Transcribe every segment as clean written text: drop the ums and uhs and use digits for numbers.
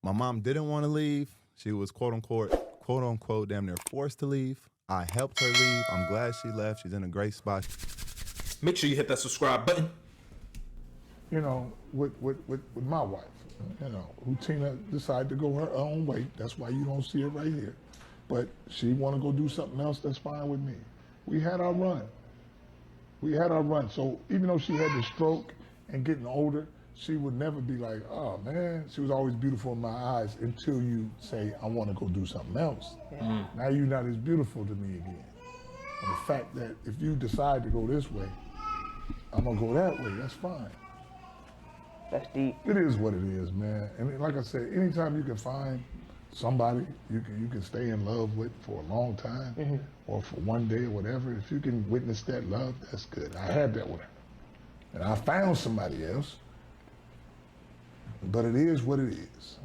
My mom didn't want to leave. She was quote unquote, damn near forced to leave. I helped her leave. I'm glad she left. She's in a great spot. Make sure you hit that subscribe button. You know, with my wife, you know, who Tina decided to go her own way. That's why you don't see her right here. But she want to go do something else, that's fine with me. We had our run. So even though she had the stroke and getting older, she would never be like, oh man, she was always beautiful in my eyes until you say, I want to go do something else. Yeah. Now you're not as beautiful to me again. And the fact that if you decide to go this way, I'm gonna go that way, that's fine. That's deep. It is what it is, man. And like I said, anytime you can find somebody you can stay in love with for a long time, or for one day or whatever, if you can witness that love, that's good. I had that with her. And I found somebody else, but it is what it is.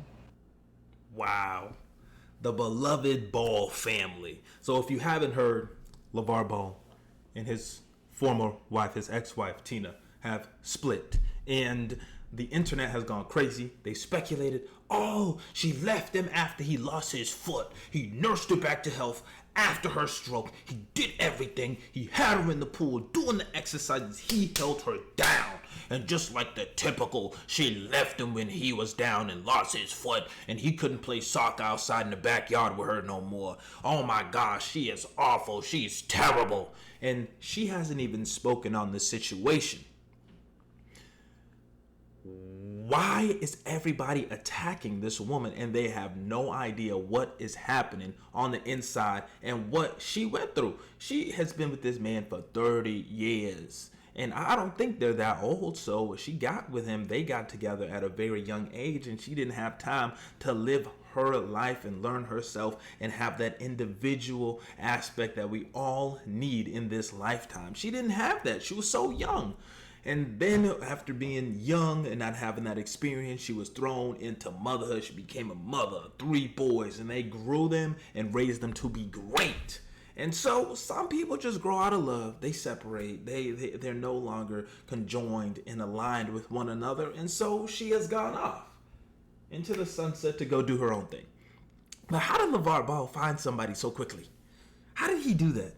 Wow. The beloved Ball family. So if you haven't heard, Lavar Ball and his former wife, his ex-wife, Tina, have split. And the internet has gone crazy. They speculated, oh, she left him after he lost his foot. He nursed her back to health after her stroke. He did everything. He had her in the pool doing the exercises. He held her down. And just like the typical, she left him when he was down and lost his foot and he couldn't play soccer outside in the backyard with her no more. Oh my gosh, she is awful. She's terrible. And she hasn't even spoken on the situation. Why is everybody attacking this woman and they have no idea what is happening on the inside and what she went through? She has been with this man for 30 years. And I don't think they're that old. So she got with him. They got together at a very young age and she didn't have time to live her life and learn herself and have that individual aspect that we all need in this lifetime. She didn't have that. She was so young. And then after being young and not having that experience, she was thrown into motherhood. She became a mother of 3 boys and they grew them and raised them to be great. And so some people just grow out of love. They separate. They're no longer conjoined and aligned with one another. And so she has gone off into the sunset to go do her own thing. But how did Lavar Ball find somebody so quickly? How did he do that?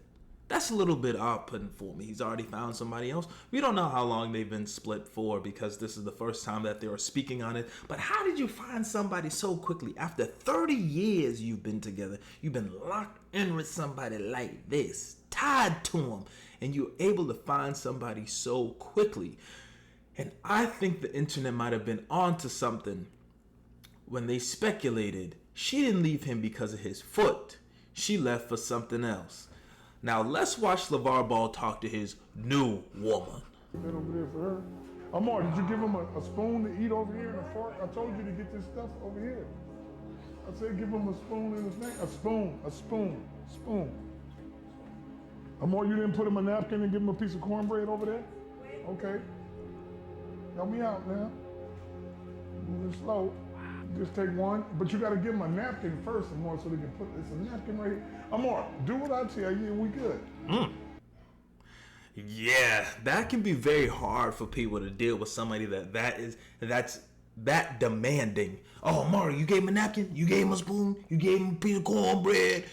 That's a little bit off-putting for me. He's already found somebody else. We don't know how long they've been split for because this is the first time that they were speaking on it. But how did you find somebody so quickly? After 30 years you've been together, you've been locked in with somebody like this, tied to him, and you're able to find somebody so quickly. And I think the internet might have been onto something when they speculated she didn't leave him because of his foot. She left for something else. Now let's watch Lavar Ball talk to his new woman. Been over there for her. Amar, did you give him a spoon to eat over here and a fork? I told you to get this stuff over here. I said give him a spoon and a snack. A spoon. Amar, you didn't put him a napkin and give him a piece of cornbread over there? Okay. Help me out now. Moving slow. Just take one, but you gotta give them a napkin first, Amar, so they can put it's a napkin right here. Amar, do what I tell you and we good. Yeah, that can be very hard for people to deal with somebody that's that demanding. Oh, Amar, you gave him a napkin, you gave him a spoon, you gave him a piece of cornbread.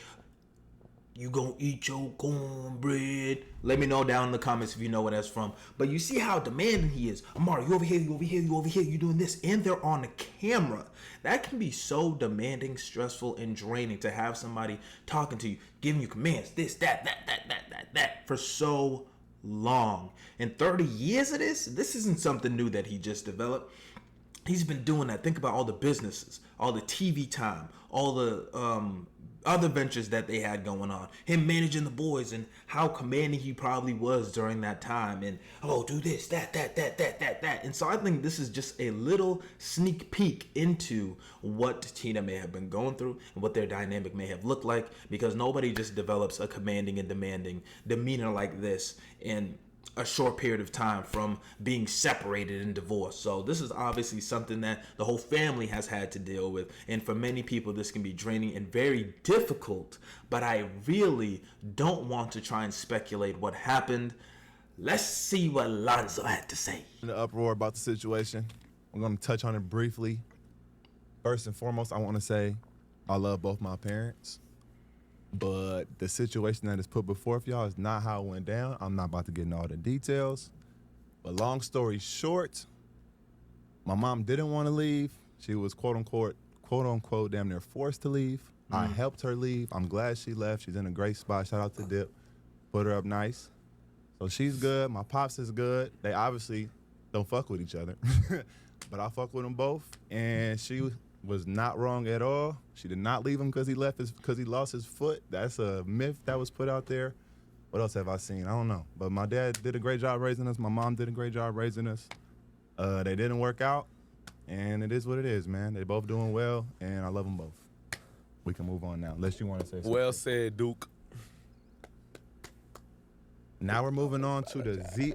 You gonna eat your cornbread? Let me know down in the comments if you know where that's from. But you see how demanding he is. Amar, you over here, you over here, you over here, you doing this, and they're on the camera. That can be so demanding, stressful, and draining to have somebody talking to you, giving you commands, this, that, for so long. And 30 years of this isn't something new that he just developed. He's been doing that. Think about all the businesses, all the TV time, all the other ventures that they had going on, him managing the boys and how commanding he probably was during that time, and oh, do this, that. And so I think this is just a little sneak peek into what Tina may have been going through and what their dynamic may have looked like, because nobody just develops a commanding and demanding demeanor like this in a short period of time from being separated and divorced. So this is obviously something that the whole family has had to deal with, and for many people this can be draining and very difficult. But I really don't want to try and speculate what happened. Let's see what Lonzo had to say. In the uproar about the situation, I'm going to touch on it briefly. First and foremost, I want to say I love both my parents, but the situation that is put before y'all is not how it went down. I'm not about to get into all the details. But long story short, my mom didn't want to leave. She was quote unquote, damn near forced to leave. I helped her leave. I'm glad she left. She's in a great spot. Shout out to Dip. Put her up nice. So she's good. My pops is good. They obviously don't fuck with each other. But I fuck with them both. And she was not wrong at all. She did not leave him because he lost his foot. That's a myth that was put out there. What else have I seen? I don't know. But my dad did a great job raising us. My mom did a great job raising us. They didn't work out. And it is what it is, man. They both doing well, and I love them both. We can move on now, unless you want to say something. Well said, Duke. Now we're moving on to the Z.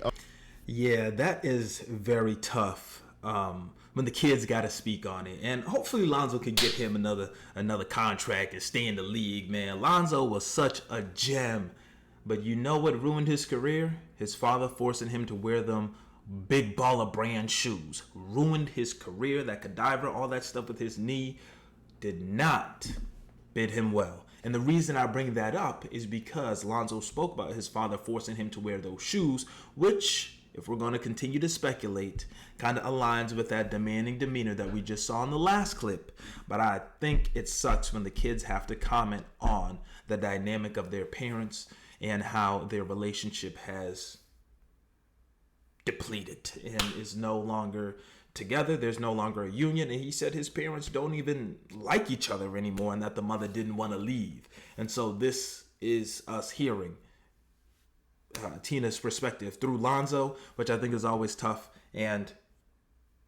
Yeah, that is very tough. When the kids got to speak on it, and hopefully Lonzo can get him another contract and stay in the league. Man, Lonzo was such a gem, but you know what ruined his career? His father forcing him to wear them big baller brand shoes ruined his career. That cadaver, all that stuff with his knee, did not bid him well. And the reason I bring that up is because Lonzo spoke about his father forcing him to wear those shoes, which, if we're going to continue to speculate, kind of aligns with that demanding demeanor that we just saw in the last clip. But I think it sucks when the kids have to comment on the dynamic of their parents and how their relationship has depleted and is no longer together. There's no longer a union. And he said his parents don't even like each other anymore and that the mother didn't want to leave. And so this is us hearing Tina's perspective through Lonzo, which I think is always tough and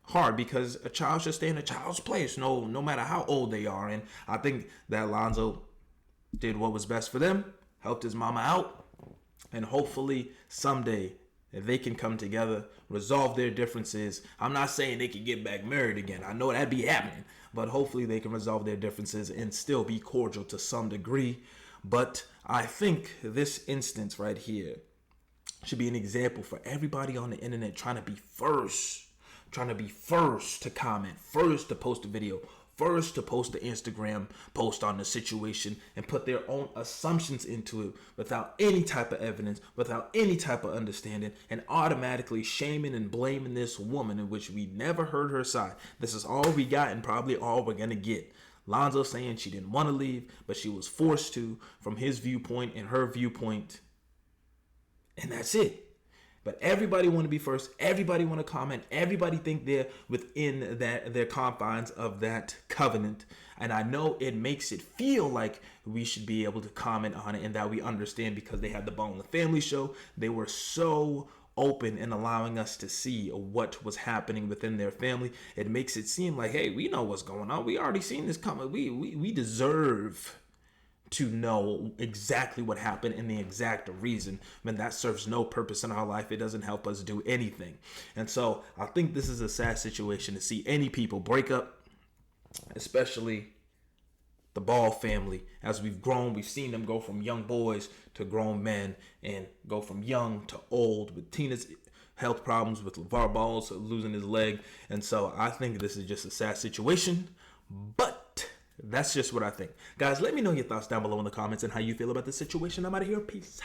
hard because a child should stay in a child's place no matter how old they are. And I think that Lonzo did what was best for them, helped his mama out, and hopefully someday they can come together, resolve their differences. I'm not saying they can get back married again. I know that'd be happening, but hopefully they can resolve their differences and still be cordial to some degree. But I think this instance right here should be an example for everybody on the internet trying to be first to comment, first to post a video, first to post the Instagram post on the situation and put their own assumptions into it without any type of evidence, without any type of understanding, and automatically shaming and blaming this woman in which we never heard her side. This is all we got and probably all we're going to get. Lonzo saying she didn't want to leave, but she was forced to from his viewpoint and her viewpoint. And that's it. But everybody want to be first. Everybody want to comment. Everybody think they're within their confines of that covenant. And I know it makes it feel like we should be able to comment on it and that we understand because they had the Ball in the Family show. They were so open in allowing us to see what was happening within their family. It makes it seem like, hey, we know what's going on. We already seen this coming. We deserve to know exactly what happened and the exact reason. When that serves no purpose in our life, it doesn't help us do anything. And so I think this is a sad situation to see any people break up, especially the Ball family. As we've grown, we've seen them go from young boys to grown men and go from young to old with Tina's health problems, with Lavar Ball losing his leg. And so I think this is just a sad situation, but that's just what I think. Guys, let me know your thoughts down below in the comments and how you feel about the situation. I'm out of here. Peace.